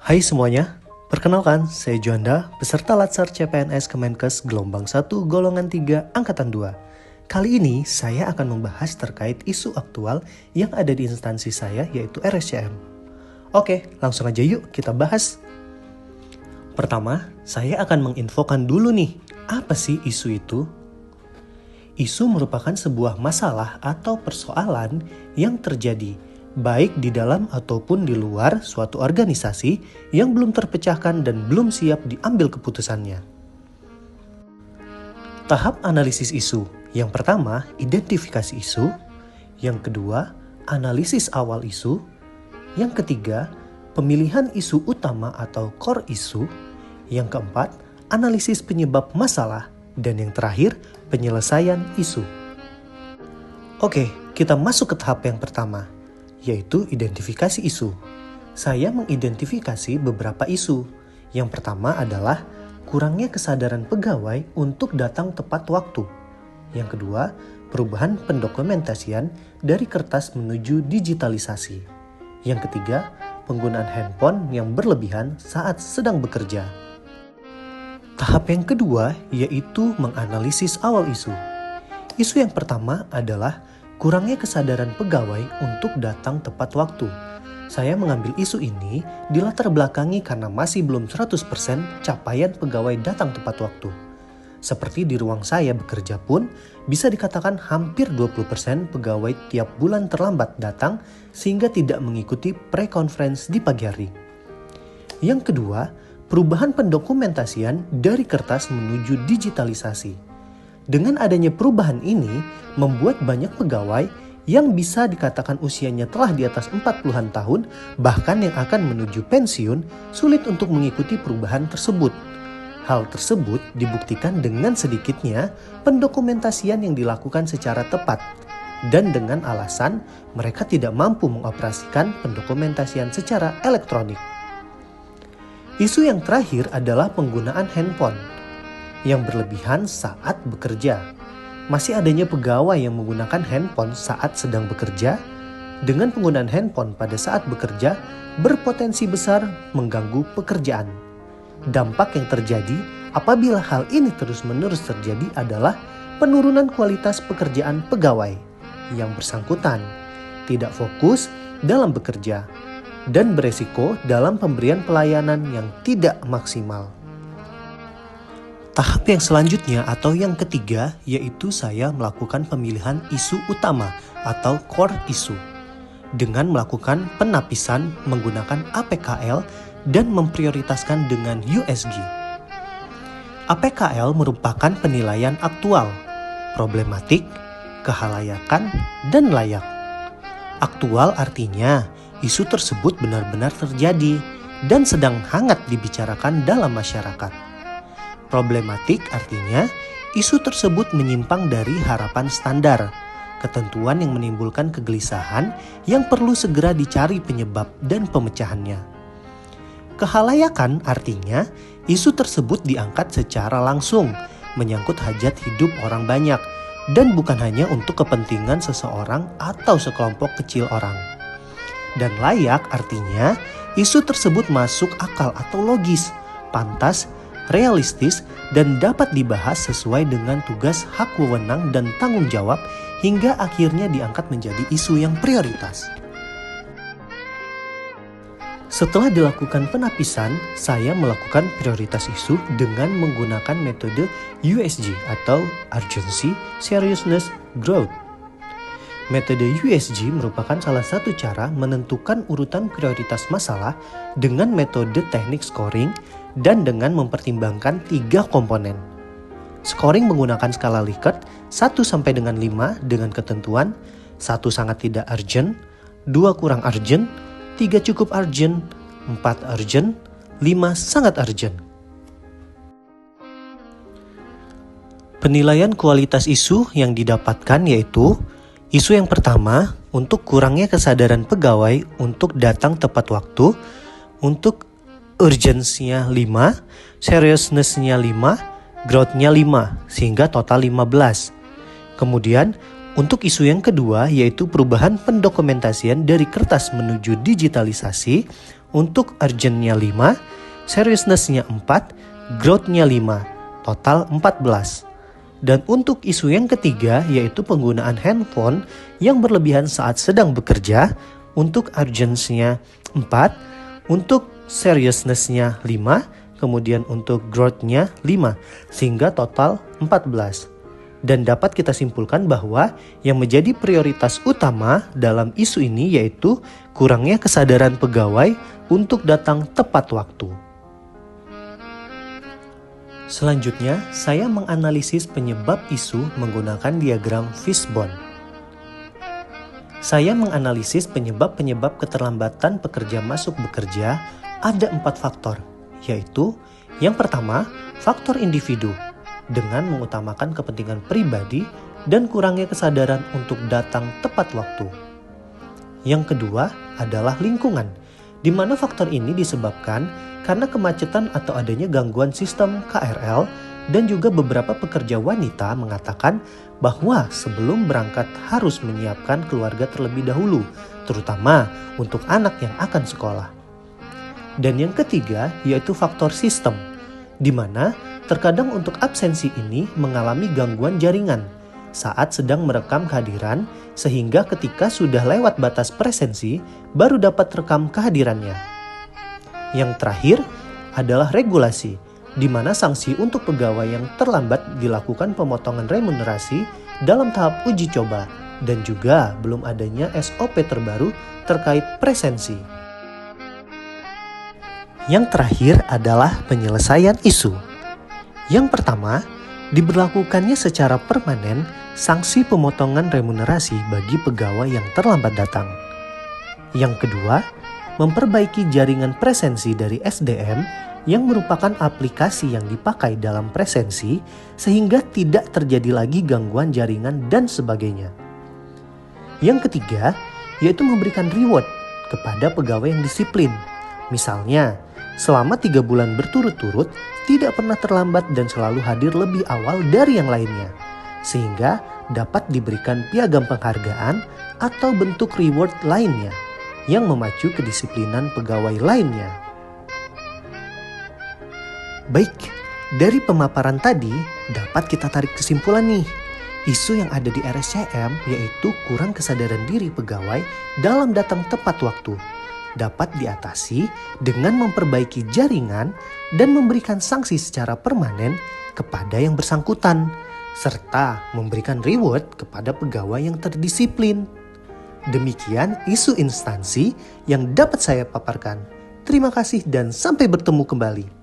Hai semuanya, perkenalkan saya Juanda, peserta Latsar CPNS Kemenkes gelombang 1 golongan 3 angkatan 2. Kali ini saya akan membahas terkait isu aktual yang ada di instansi saya yaitu RSCM. Oke, langsung aja yuk kita bahas. Pertama, saya akan menginfokan dulu nih, apa sih isu itu? Isu merupakan sebuah masalah atau persoalan yang terjadi baik di dalam ataupun di luar suatu organisasi yang belum terpecahkan dan belum siap diambil keputusannya. Tahap analisis isu. Yang pertama, identifikasi isu. Yang kedua, analisis awal isu. Yang ketiga, pemilihan isu utama atau core isu. Yang keempat, analisis penyebab masalah. Dan yang terakhir, penyelesaian isu. Oke, kita masuk ke tahap yang pertama, yaitu identifikasi isu. Saya mengidentifikasi beberapa isu. Yang pertama adalah kurangnya kesadaran pegawai untuk datang tepat waktu. Yang kedua, perubahan pendokumentasian dari kertas menuju digitalisasi. Yang ketiga, penggunaan handphone yang berlebihan saat sedang bekerja. Tahap yang kedua yaitu menganalisis awal isu. Isu yang pertama adalah kurangnya kesadaran pegawai untuk datang tepat waktu. Saya mengambil isu ini dilatar belakangi karena masih belum 100% capaian pegawai datang tepat waktu. Seperti di ruang saya bekerja pun, bisa dikatakan hampir 20% pegawai tiap bulan terlambat datang sehingga tidak mengikuti pre-conference di pagi hari. Yang kedua, perubahan pendokumentasian dari kertas menuju digitalisasi. Dengan adanya perubahan ini, membuat banyak pegawai yang bisa dikatakan usianya telah di atas 40-an tahun, bahkan yang akan menuju pensiun, sulit untuk mengikuti perubahan tersebut. Hal tersebut dibuktikan dengan sedikitnya pendokumentasian yang dilakukan secara tepat, dan dengan alasan mereka tidak mampu mengoperasikan pendokumentasian secara elektronik. Isu yang terakhir adalah penggunaan handphone yang berlebihan saat bekerja. Masih adanya pegawai yang menggunakan handphone saat sedang bekerja. Dengan penggunaan handphone pada saat bekerja berpotensi besar mengganggu pekerjaan. Dampak yang terjadi apabila hal ini terus-menerus terjadi adalah penurunan kualitas pekerjaan pegawai yang bersangkutan, tidak fokus dalam bekerja, dan beresiko dalam pemberian pelayanan yang tidak maksimal. Tahap yang selanjutnya atau yang ketiga yaitu saya melakukan pemilihan isu utama atau core issue dengan melakukan penapisan menggunakan APKL dan memprioritaskan dengan USG. APKL merupakan penilaian aktual, problematik, kehalayakan, dan layak. Aktual artinya isu tersebut benar-benar terjadi dan sedang hangat dibicarakan dalam masyarakat. Problematik artinya isu tersebut menyimpang dari harapan standar, ketentuan yang menimbulkan kegelisahan yang perlu segera dicari penyebab dan pemecahannya. Kehalayakan artinya isu tersebut diangkat secara langsung, menyangkut hajat hidup orang banyak, dan bukan hanya untuk kepentingan seseorang atau sekelompok kecil orang. Dan layak artinya isu tersebut masuk akal atau logis, pantas, realistis, dan dapat dibahas sesuai dengan tugas, hak wewenang, dan tanggung jawab hingga akhirnya diangkat menjadi isu yang prioritas. Setelah dilakukan penapisan, saya melakukan prioritas isu dengan menggunakan metode USG atau Urgency, Seriousness, Growth. Metode USG merupakan salah satu cara menentukan urutan prioritas masalah dengan metode teknik scoring dan dengan mempertimbangkan 3 komponen. Scoring menggunakan skala Likert 1 sampai dengan 5 dengan ketentuan 1 sangat tidak urgent, 2 kurang urgent, 3 cukup urgent, 4 urgent, 5 sangat urgent. Penilaian kualitas isu yang didapatkan yaitu isu yang pertama untuk kurangnya kesadaran pegawai untuk datang tepat waktu, untuk urgensinya 5, seriousness-nya 5, growth-nya 5, sehingga total 15. Kemudian untuk isu yang kedua yaitu perubahan pendokumentasian dari kertas menuju digitalisasi, Untuk urgent-nya 5, seriousness-nya 4, growth-nya 5, total 14. Dan untuk isu yang ketiga yaitu penggunaan handphone yang berlebihan saat sedang bekerja, untuk urgency-nya 4, untuk seriousness-nya 5, kemudian untuk growth-nya 5, sehingga total 14. Dan dapat kita simpulkan bahwa yang menjadi prioritas utama dalam isu ini yaitu kurangnya kesadaran pegawai untuk datang tepat waktu. Selanjutnya, saya menganalisis penyebab isu menggunakan diagram fishbone. Saya menganalisis penyebab-penyebab keterlambatan pekerja masuk bekerja ada 4 faktor, yaitu yang pertama, faktor individu dengan mengutamakan kepentingan pribadi dan kurangnya kesadaran untuk datang tepat waktu. Yang kedua adalah lingkungan, di mana faktor ini disebabkan karena kemacetan atau adanya gangguan sistem KRL, dan juga beberapa pekerja wanita mengatakan bahwa sebelum berangkat harus menyiapkan keluarga terlebih dahulu, terutama untuk anak yang akan sekolah. Dan yang ketiga yaitu faktor sistem, di mana terkadang untuk absensi ini mengalami gangguan jaringan saat sedang merekam kehadiran, sehingga ketika sudah lewat batas presensi baru dapat rekam kehadirannya. Yang terakhir adalah regulasi, di mana sanksi untuk pegawai yang terlambat dilakukan pemotongan remunerasi dalam tahap uji coba, dan juga belum adanya SOP terbaru terkait presensi. Yang terakhir adalah penyelesaian isu. Yang pertama, diberlakukannya secara permanen sanksi pemotongan remunerasi bagi pegawai yang terlambat datang. Yang kedua, memperbaiki jaringan presensi dari SDM yang merupakan aplikasi yang dipakai dalam presensi sehingga tidak terjadi lagi gangguan jaringan dan sebagainya. Yang ketiga, yaitu memberikan reward kepada pegawai yang disiplin. Misalnya, selama 3 bulan berturut-turut tidak pernah terlambat dan selalu hadir lebih awal dari yang lainnya, sehingga dapat diberikan piagam penghargaan atau bentuk reward lainnya yang memacu kedisiplinan pegawai lainnya. Baik, dari pemaparan tadi dapat kita tarik kesimpulan nih. Isu yang ada di RSCM yaitu kurang kesadaran diri pegawai dalam datang tepat waktu dapat diatasi dengan memperbaiki jaringan dan memberikan sanksi secara permanen kepada yang bersangkutan, serta memberikan reward kepada pegawai yang terdisiplin. Demikian isu instansi yang dapat saya paparkan. Terima kasih dan sampai bertemu kembali.